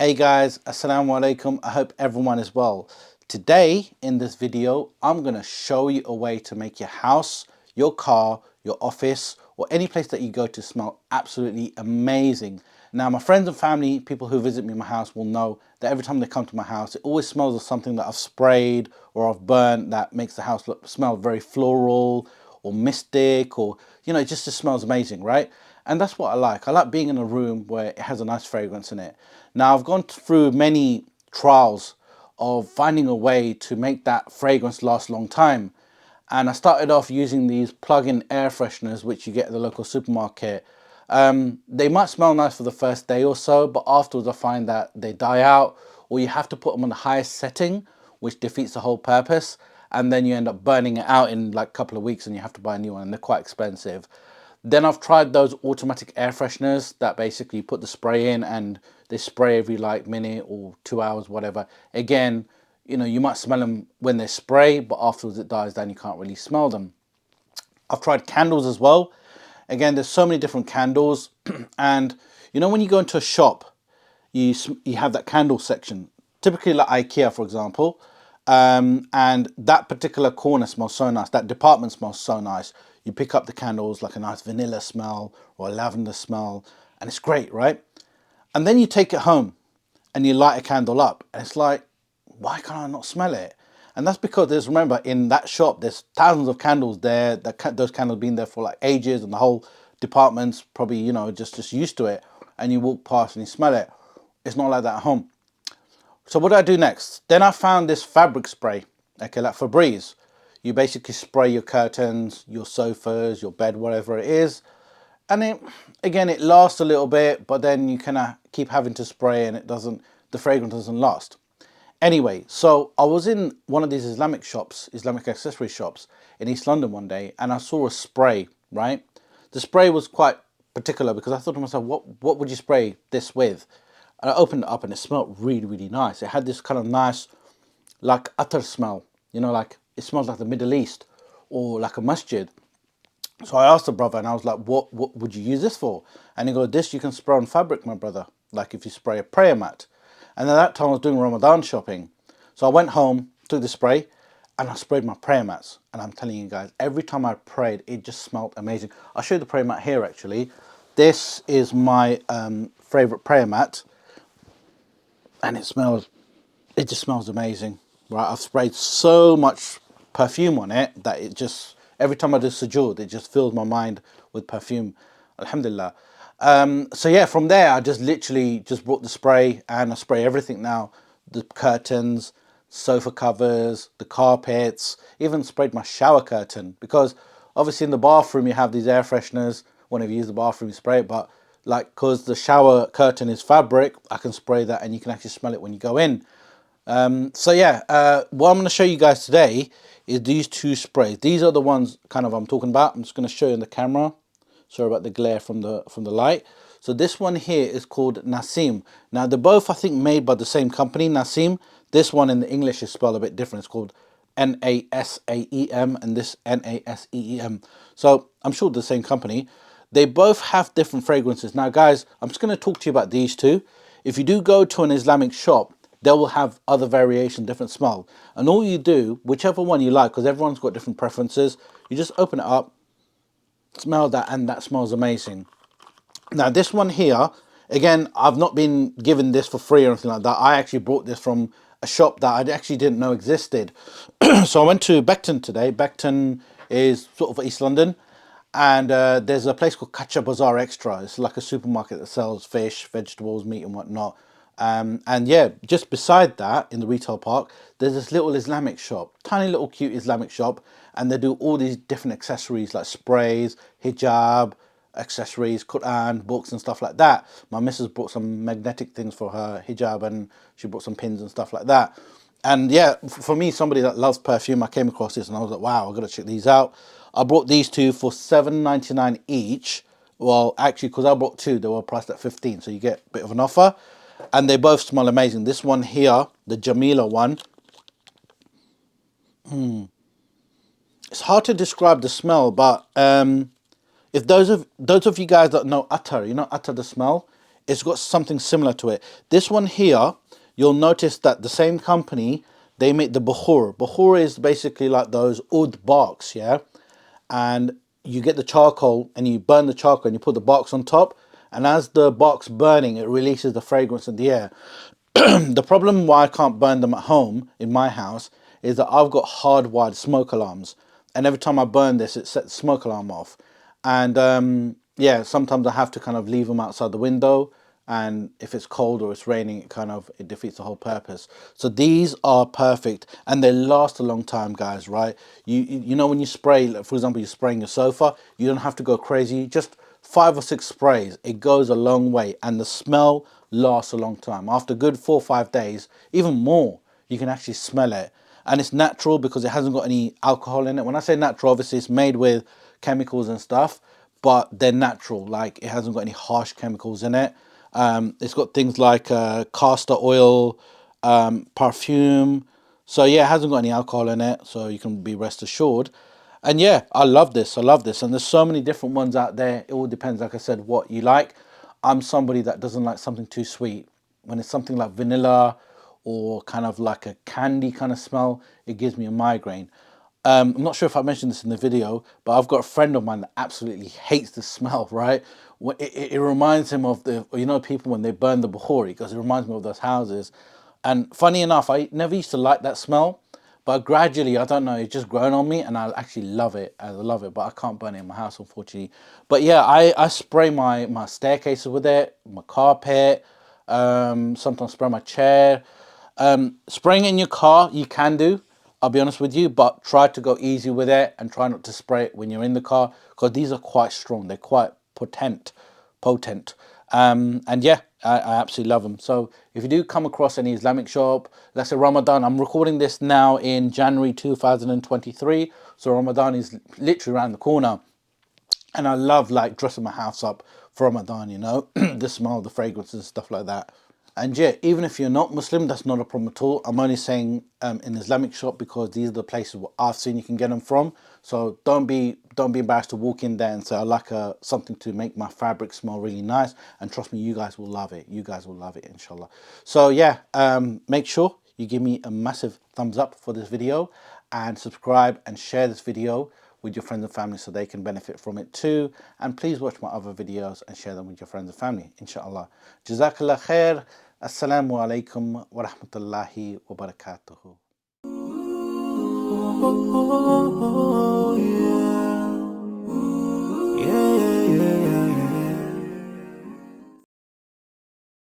Hey guys, assalamu alaikum. I hope everyone is well. Today in this video, I'm going to show you a way to make your house, your car, your office, or any place that you go to smell absolutely amazing. Now, my friends and family, people who visit me in my house will know that every time they come to my house, it always smells of something that I've sprayed or I've burnt that makes the house smell very floral or mystic, or it just smells amazing, right? And that's what I like. I like being in a room where it has a nice fragrance in it. Now, I've gone through many trials of finding a way to make that fragrance last a long time. And I started off using these plug-in air fresheners, which you get at the local supermarket. They might smell nice for the first day or so, but afterwards I find that they die out, or you have to put them on the highest setting, which defeats the whole purpose. And then you end up burning it out in like a couple of weeks and you have to buy a new one, and they're quite expensive. Then I've tried those automatic air fresheners that basically you put the spray in and they spray every like minute or 2 hours, whatever. Again, you might smell them when they spray, but afterwards it dies down, you can't really smell them. I've tried candles as well. Again, there's so many different candles. And when you go into a shop, you have that candle section, typically like IKEA, for example. And that particular corner smells so nice. That department smells so nice. You pick up the candles, like a nice vanilla smell or a lavender smell, and it's great, right? And then you take it home and you light a candle up, and it's like, why can't I not smell it? And that's because remember, in that shop, there's thousands of candles there. Those candles been there for like ages, and the whole department's probably, just used to it. And you walk past and you smell it. It's not like that at home. So what do I do next? Then I found this fabric spray, okay, like Febreze. You basically spray your curtains, your sofas, your bed, whatever it is. And it lasts a little bit, but then you kind of keep having to spray and the fragrance doesn't last. Anyway, so I was in one of these Islamic accessory shops in East London one day, and I saw a spray, right? The spray was quite particular because I thought to myself, what would you spray this with? And I opened it up and it smelled really, really nice. It had this kind of nice, like attar smell, like it smells like the Middle East or like a masjid. So I asked the brother and I was like, what would you use this for? And he goes, this you can spray on fabric, my brother. Like if you spray a prayer mat. And at that time I was doing Ramadan shopping. So I went home, took the spray, and I sprayed my prayer mats. And I'm telling you guys, every time I prayed, it just smelled amazing. I'll show you the prayer mat here actually. This is my favorite prayer mat. And it just smells amazing. Right, I've sprayed so much perfume on it that it just, every time I do sujood, it just fills my mind with perfume. Alhamdulillah. So yeah, from there I just literally just brought the spray and I spray everything now. The curtains, sofa covers, the carpets, even sprayed my shower curtain, because obviously in the bathroom you have these air fresheners. Whenever you use the bathroom you spray it, but like, because the shower curtain is fabric, I can spray that and you can actually smell it when you go in. So yeah, what I'm going to show you guys today is these two sprays. These are the ones kind of I'm talking about. I'm just going to show you in the camera. Sorry about the glare from the light. So this one here is called Naseem. Now they're both, I think, made by the same company, Naseem. This one in the English is spelled a bit different. It's called Nasaem, and this Naseem. So I'm sure the same company. They both have different fragrances. Now guys, I'm just going to talk to you about these two. If you do go to an Islamic shop, they will have other variation, different smell. And all you do, whichever one you like, because everyone's got different preferences, you just open it up, smell that, and that smells amazing. Now this one here, again, I've not been given this for free or anything like that. I actually bought this from a shop that I actually didn't know existed. So I went to Beckton today. Beckton is sort of East London. And there's a place called Kacha Bazaar Extra. It's like a supermarket that sells fish, vegetables, meat and whatnot. And yeah, just beside that, in the retail park, there's this little Islamic shop, tiny little cute Islamic shop, and they do all these different accessories like sprays, hijab, accessories, Quran, books and stuff like that. My missus bought some magnetic things for her hijab, and she bought some pins and stuff like that. And yeah, for me, somebody that loves perfume, I came across this and I was like, wow, I've got to check these out. I bought these two for $7.99 each. Well, actually, because I bought two, they were priced at 15, so you get a bit of an offer. And they both smell amazing. This one here, the Jamila one, it's hard to describe the smell, but if those of you guys that know attar, attar, the smell, it's got something similar to it. This one here, you'll notice that the same company, they make the bukhur. Bukhur is basically like those oud barks, yeah? And you get the charcoal and you burn the charcoal and you put the box on top, and as the box burning, it releases the fragrance in the air. The problem why I can't burn them at home in my house is that I've got hardwired smoke alarms, and every time I burn this, it sets the smoke alarm off. And yeah, sometimes I have to kind of leave them outside the window, and if it's cold or it's raining, it defeats the whole purpose. So these are perfect, and they last a long time, guys. Right? You know when you spray, like, for example, you're spraying your sofa, you don't have to go crazy. Just 5 or 6 sprays, it goes a long way, and the smell lasts a long time. After a good 4 or 5 days, even more, you can actually smell it. And it's natural because it hasn't got any alcohol in it. When I say natural, obviously it's made with chemicals and stuff, but they're natural. Like, it hasn't got any harsh chemicals in it. It's got things like castor oil, perfume. So yeah, it hasn't got any alcohol in it, so you can be rest assured. And yeah, I love this. I love this. And there's so many different ones out there. It all depends, like I said, what you like. I'm somebody that doesn't like something too sweet. When it's something like vanilla or kind of like a candy kind of smell, it gives me a migraine. I'm not sure if I mentioned this in the video, but I've got a friend of mine that absolutely hates the smell, right? It reminds him of the, you know, people when they burn the bukhori, because it reminds me of those houses. And funny enough, I never used to like that smell, but gradually, I don't know, it's just grown on me, and I actually love it. I love it, but I can't burn it in my house, unfortunately. But yeah, I spray my staircases with it, my carpet, sometimes spray my chair. Spraying in your car, you can do, I'll be honest with you, but try to go easy with it and try not to spray it when you're in the car, because these are quite strong. They're quite potent. And yeah, I absolutely love them. So if you do come across any Islamic shop, let's say Ramadan, I'm recording this now in January 2023, so Ramadan is literally around the corner. And I love like dressing my house up for Ramadan, you know, the smell, the fragrance and stuff like that. And yeah, even if you're not Muslim, that's not a problem at all. I'm only saying in Islamic shop because these are the places where I've seen you can get them from. So don't be embarrassed to walk in there and say I like something to make my fabric smell really nice. And trust me, you guys will love it. You guys will love it, inshallah. So yeah, make sure you give me a massive thumbs up for this video, and subscribe and share this video with your friends and family so they can benefit from it too. And please watch my other videos and share them with your friends and family, inshallah. Jazakallah khair. Assalamu alaikum wa rahmatullahi wa barakatuhu.